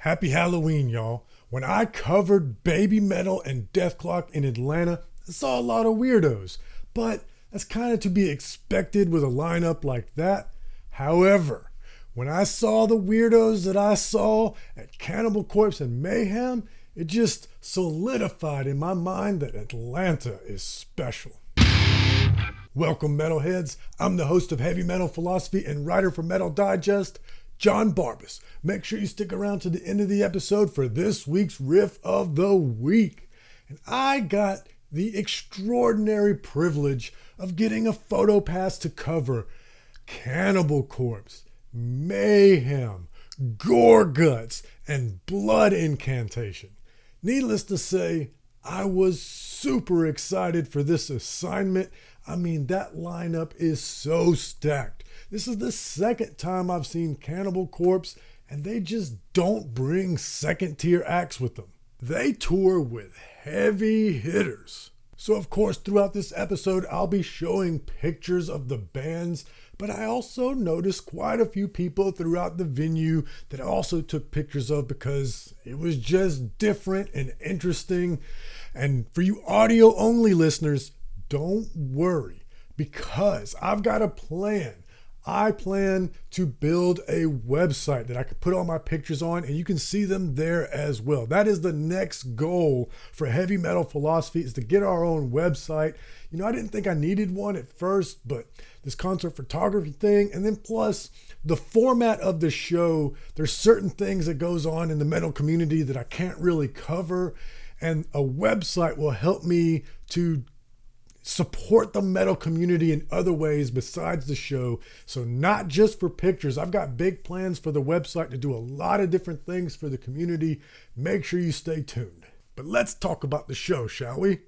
Happy Halloween, y'all. When I covered Babymetal and Dethklok in Atlanta, I saw a lot of weirdos, but that's kind of to be expected with a lineup like that. However, when I saw the weirdos that I saw at Cannibal Corpse and Mayhem, it just solidified in my mind that Atlanta is special. Welcome, metalheads. I'm the host of HeavyMetalPhilosophy and writer for Metal Digest, John Barbas. Make sure you stick around to the end of the episode for this week's riff of the week. And I got the extraordinary privilege of getting a photo pass to cover Cannibal Corpse, Mayhem, Gorguts, and Blood Incantation. Needless to say, I was super excited for this assignment. I mean, that lineup is so stacked. This is the second time I've seen Cannibal Corpse, and they just don't bring second-tier acts with them. They tour with heavy hitters. So of course, throughout this episode, I'll be showing pictures of the bands, but I also noticed quite a few people throughout the venue that I also took pictures of because it was just different and interesting. And for you audio-only listeners, don't worry, because I've got a plan. I plan to build a website that I can put all my pictures on, and you can see them there as well. That is the next goal for Heavy Metal Philosophy, is to get our own website. You know, I didn't think I needed one at first, but this concert photography thing, and then plus the format of the show, there's certain things that goes on in the metal community that I can't really cover, and a website will help me to support the metal community in other ways besides the show. So not just for pictures. I've got big plans for the website to do a lot of different things for the community. Make sure you stay tuned. But let's talk about the show, shall we?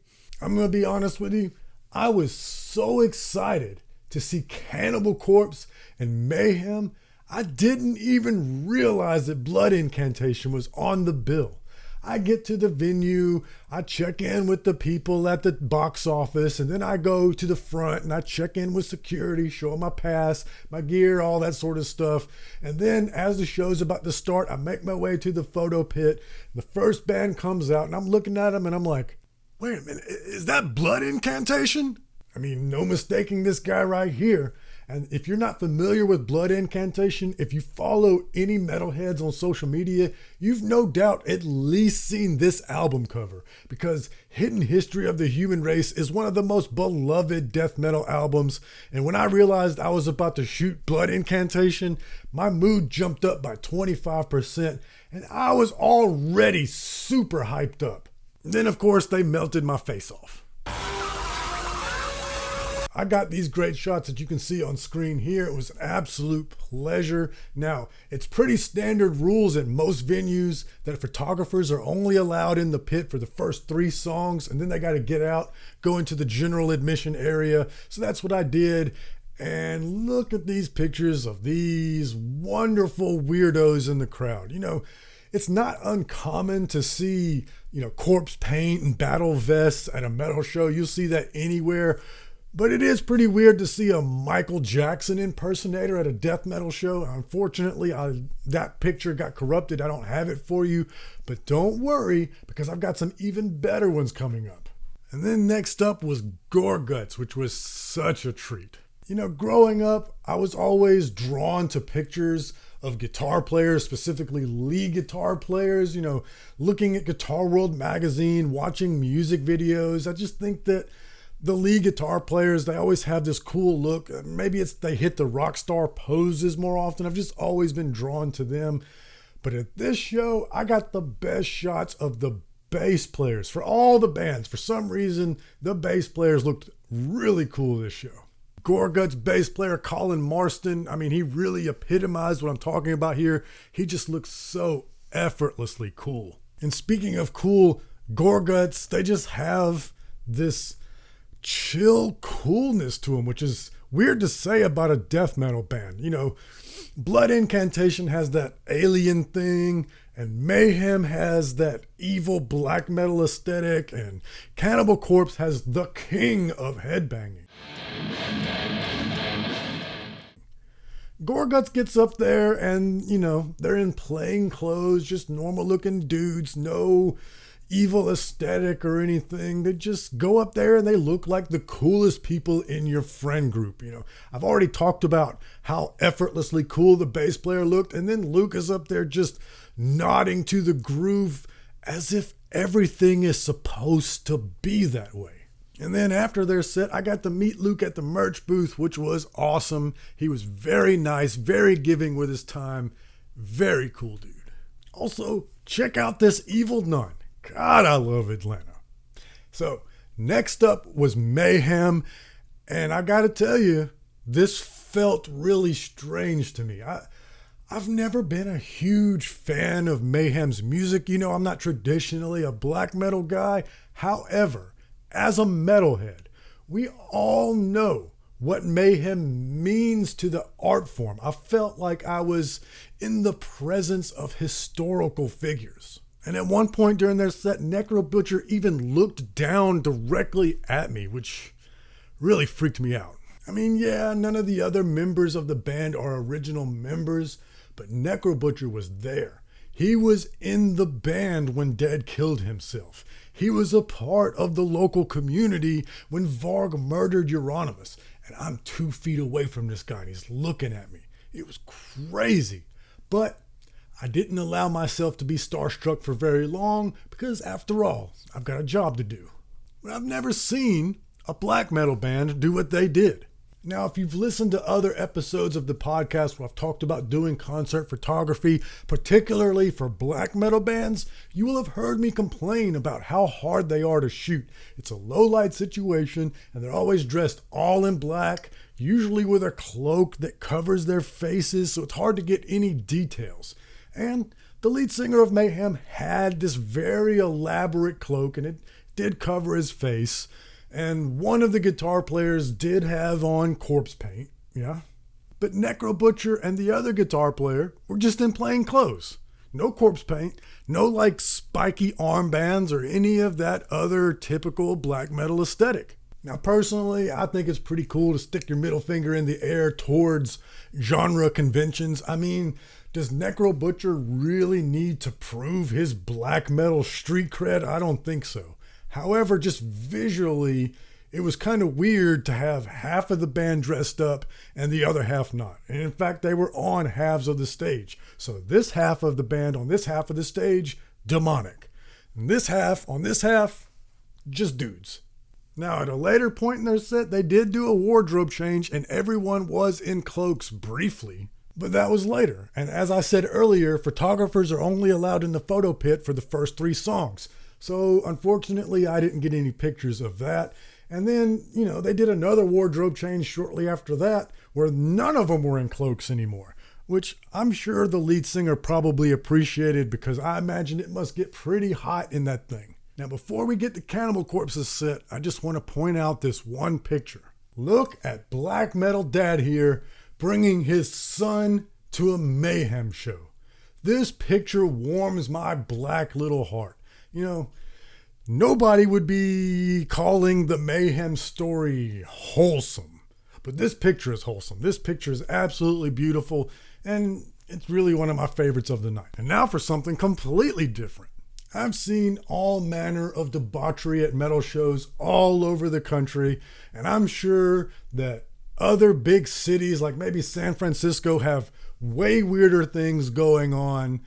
I'm going to be honest with you. I was so excited to see Cannibal Corpse and Mayhem. I didn't even realize that Blood Incantation was on the bill. I get to the venue, I check in with the people at the box office, and then I go to the front and I check in with security, show them my pass, my gear, all that sort of stuff. And then as the show's about to start, I make my way to the photo pit. The first band comes out and I'm looking at them and I'm like, wait a minute, is that Blood Incantation? I mean, no mistaking this guy right here. And if you're not familiar with Blood Incantation, if you follow any metalheads on social media, you've no doubt at least seen this album cover, because Hidden History of the Human Race is one of the most beloved death metal albums. And when I realized I was about to shoot Blood Incantation, my mood jumped up by 25%, and I was already super hyped up. And then of course they melted my face off. I got these great shots that you can see on screen here. It was an absolute pleasure. Now, it's pretty standard rules at most venues that photographers are only allowed in the pit for the first 3 songs, and then they got to get out, go into the general admission area. So that's what I did. And look at these pictures of these wonderful weirdos in the crowd. You know, it's not uncommon to see, corpse paint and battle vests at a metal show. You'll see that anywhere. But it is pretty weird to see a Michael Jackson impersonator at a death metal show. Unfortunately, that picture got corrupted. I don't have it for you. But don't worry, because I've got some even better ones coming up. And then next up was Gorguts, which was such a treat. Growing up, I was always drawn to pictures of guitar players, specifically lead guitar players, looking at Guitar World magazine, watching music videos. I just think that the lead guitar players, they always have this cool look. Maybe it's they hit the rock star poses more often. I've just always been drawn to them. But at this show, I got the best shots of the bass players for all the bands. For some reason, the bass players looked really cool this show. Gorguts bass player Colin Marston, I mean, he really epitomized what I'm talking about here. He just looks so effortlessly cool. And speaking of cool, Gorguts, they just have this chill coolness to them, which is weird to say about a death metal band. Blood Incantation has that alien thing, and Mayhem has that evil black metal aesthetic, and Cannibal Corpse has the king of headbanging. Gorguts gets up there and, they're in plain clothes, just normal looking dudes, no evil aesthetic or anything. They just go up there and they look like the coolest people in your friend group. I've already talked about how effortlessly cool the bass player looked, and then Luke is up there just nodding to the groove as if everything is supposed to be that way. And then after their set, I got to meet Luke at the merch booth, which was awesome. He was very nice, very giving with his time. Very cool dude. Also, check out this evil nun. God, I love Atlanta. So, next up was Mayhem. And I gotta tell you, this felt really strange to me. I've never been a huge fan of Mayhem's music. I'm not traditionally a black metal guy. However, as a metalhead, we all know what Mayhem means to the art form. I felt like I was in the presence of historical figures. And at one point during their set, Necro Butcher even looked down directly at me, which really freaked me out. I mean, yeah, none of the other members of the band are original members, but Necro Butcher was there. He was in the band when Dead killed himself. He was a part of the local community when Varg murdered Euronymous. And I'm 2 feet away from this guy and he's looking at me. It was crazy. But I didn't allow myself to be starstruck for very long because, after all, I've got a job to do. But I've never seen a black metal band do what they did. Now, if you've listened to other episodes of the podcast where I've talked about doing concert photography, particularly for black metal bands, you will have heard me complain about how hard they are to shoot. It's a low light situation and they're always dressed all in black, usually with a cloak that covers their faces, so it's hard to get any details. And the lead singer of Mayhem had this very elaborate cloak and it did cover his face. And one of the guitar players did have on corpse paint, yeah. But Necro Butcher and the other guitar player were just in plain clothes. No corpse paint, no spiky armbands or any of that other typical black metal aesthetic. Now personally, I think it's pretty cool to stick your middle finger in the air towards genre conventions. I mean, does Necro Butcher really need to prove his black metal street cred? I don't think so. However, just visually, it was kind of weird to have half of the band dressed up and the other half not. And in fact, they were on halves of the stage. So this half of the band on this half of the stage, demonic. And this half on this half, just dudes. Now, at a later point in their set, they did do a wardrobe change and everyone was in cloaks briefly. But that was later. And as I said earlier, photographers are only allowed in the photo pit for the first 3 songs. So unfortunately, I didn't get any pictures of that. And then, they did another wardrobe change shortly after that where none of them were in cloaks anymore, which I'm sure the lead singer probably appreciated because I imagine it must get pretty hot in that thing. Now, before we get to Cannibal Corpse's set, I just want to point out this one picture. Look at Black Metal Dad here bringing his son to a Mayhem show. This picture warms my black little heart. Nobody would be calling the Mayhem story wholesome, but this picture is wholesome. This picture is absolutely beautiful, and it's really one of my favorites of the night. And now for something completely different. I've seen all manner of debauchery at metal shows all over the country, and I'm sure that other big cities like maybe San Francisco have way weirder things going on,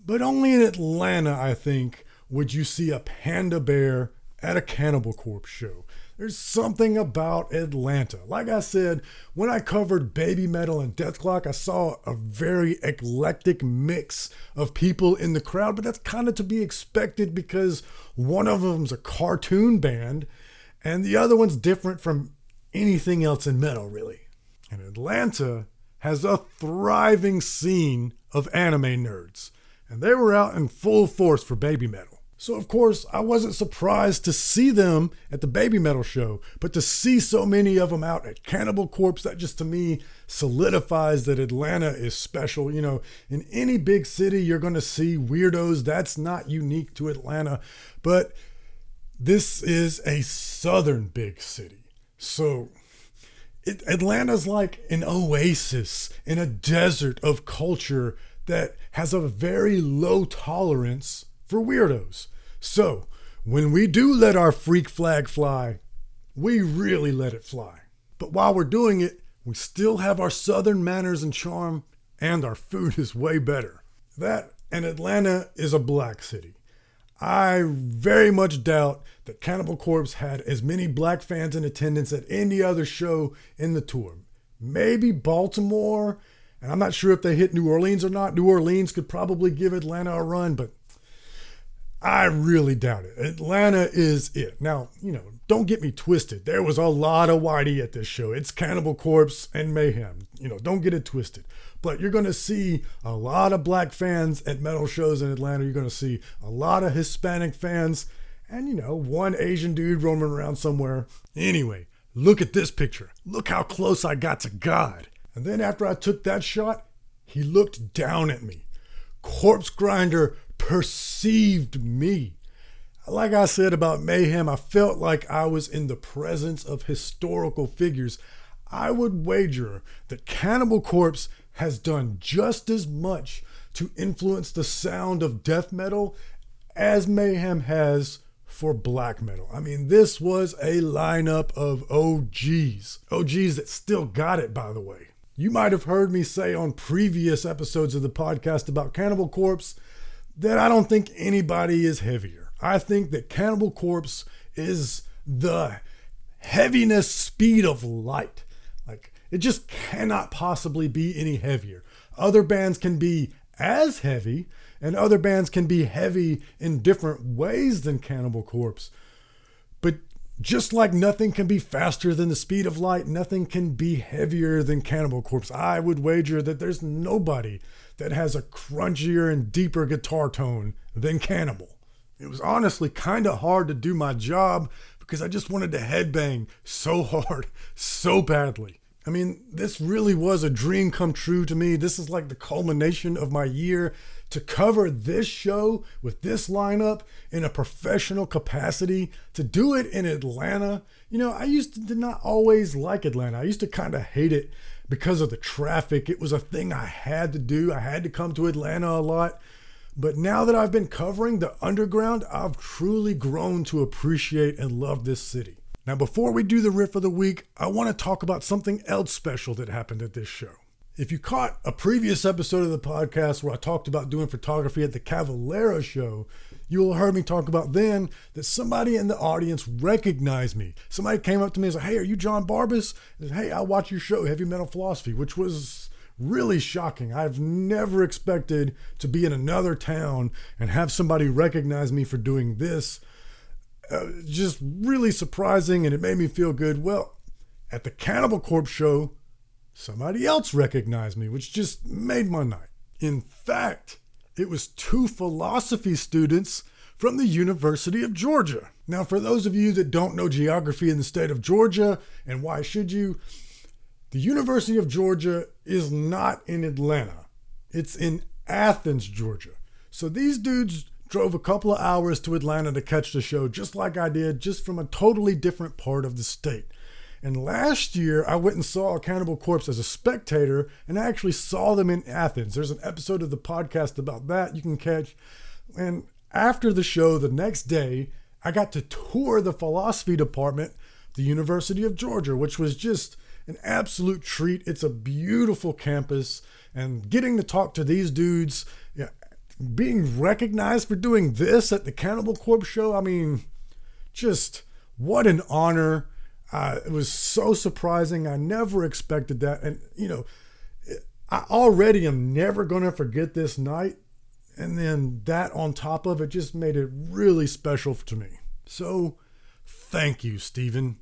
but only in Atlanta, I think, would you see a panda bear at a Cannibal Corpse show. There's something about Atlanta. Like I said, when I covered Babymetal and Dethklok, I saw a very eclectic mix of people in the crowd, but that's kind of to be expected because one of them's a cartoon band and the other one's different from anything else in metal, really. And Atlanta has a thriving scene of anime nerds, and they were out in full force for Babymetal. So of course, I wasn't surprised to see them at the Babymetal show, but to see so many of them out at Cannibal Corpse, that just to me solidifies that Atlanta is special. In any big city, you're going to see weirdos. That's not unique to Atlanta, but this is a southern big city. So Atlanta's like an oasis in a desert of culture that has a very low tolerance for weirdos. So, when we do let our freak flag fly, we really let it fly. But while we're doing it, we still have our southern manners and charm, and our food is way better. That and Atlanta is a black city. I very much doubt that Cannibal Corpse had as many black fans in attendance at any other show in the tour. Maybe Baltimore, and I'm not sure if they hit New Orleans or not. New Orleans could probably give Atlanta a run, but I really doubt it. Atlanta is it. Now, don't get me twisted. There was a lot of whitey at this show. It's Cannibal Corpse and Mayhem. Don't get it twisted. But you're going to see a lot of black fans at metal shows in Atlanta. You're going to see a lot of Hispanic fans and, one Asian dude roaming around somewhere. Anyway, look at this picture. Look how close I got to God. And then after I took that shot, he looked down at me. Corpse Grinder perceived me. Like I said about Mayhem, I felt like I was in the presence of historical figures. I would wager that Cannibal Corpse has done just as much to influence the sound of death metal as Mayhem has for black metal. I mean, this was a lineup of OGs. OGs that still got it, by the way. You might have heard me say on previous episodes of the podcast about Cannibal Corpse that I don't think anybody is heavier. I think that Cannibal Corpse is the heaviness speed of light. Like, it just cannot possibly be any heavier. Other bands can be as heavy, and other bands can be heavy in different ways than Cannibal Corpse. But just like nothing can be faster than the speed of light, nothing can be heavier than Cannibal Corpse. I would wager that there's nobody that has a crunchier and deeper guitar tone than Cannibal. It was honestly kind of hard to do my job because I just wanted to headbang so hard, so badly. I mean, this really was a dream come true to me. This is like the culmination of my year. To cover this show with this lineup in a professional capacity, to do it in Atlanta. I used to not always like Atlanta. I used to kind of hate it because of the traffic. It was a thing I had to do. I had to come to Atlanta a lot. But now that I've been covering the underground, I've truly grown to appreciate and love this city. Now, before we do the riff of the week, I want to talk about something else special that happened at this show. If you caught a previous episode of the podcast where I talked about doing photography at the Cavalera show, you will have heard me talk about then that somebody in the audience recognized me. Somebody came up to me and said, "Hey, are you John Barbas?" And said, "Hey, I watch your show, Heavy Metal Philosophy," which was really shocking. I've never expected to be in another town and have somebody recognize me for doing this. Just really surprising, and it made me feel good. Well, at the Cannibal Corpse show, somebody else recognized me, which just made my night. In fact, it was 2 philosophy students from the University of Georgia. Now, for those of you that don't know geography in the state of Georgia, and why should you, the University of Georgia is not in Atlanta. It's in Athens, Georgia. So these dudes drove a couple of hours to Atlanta to catch the show, just like I did, just from a totally different part of the state. And last year, I went and saw Cannibal Corpse as a spectator, and I actually saw them in Athens. There's an episode of the podcast about that you can catch. And after the show, the next day, I got to tour the philosophy department at the University of Georgia, which was just an absolute treat. It's a beautiful campus, and getting to talk to these dudes, being recognized for doing this at the Cannibal Corpse show, I mean, just what an honor. It was so surprising. I never expected that. And, I already am never going to forget this night. And then that on top of it just made it really special to me. So thank you, Stephen.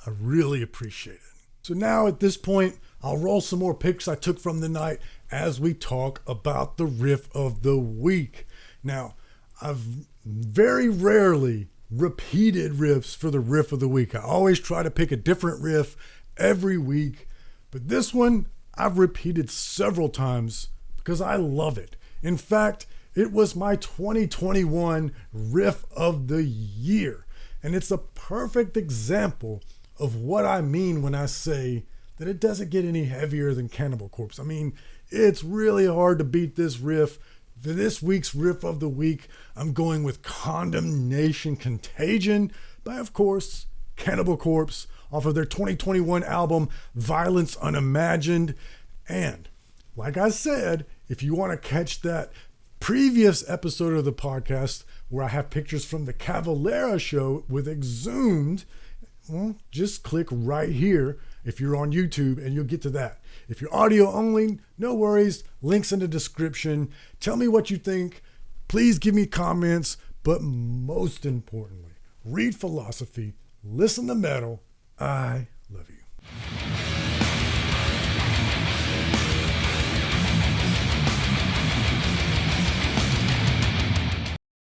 I really appreciate it. So now at this point, I'll roll some more pics I took from the night as we talk about the riff of the week. Now, I've very rarely repeated riffs for the riff of the week. I always try to pick a different riff every week, but this one I've repeated several times because I love it. In fact, it was my 2021 riff of the year, and it's a perfect example of what I mean when I say that it doesn't get any heavier than Cannibal Corpse. I mean, it's really hard to beat this riff. For this week's riff of the week, I'm going with Condemnation Contagion by, of course, Cannibal Corpse off of their 2021 album Violence Unimagined. And like I said, if you want to catch that previous episode of the podcast where I have pictures from the Cavalera show with Exhumed, well, just click right here if you're on YouTube and you'll get to that. If you're audio only, no worries. Links in the description. Tell me what you think. Please give me comments. But most importantly, read philosophy, listen to metal. I love you.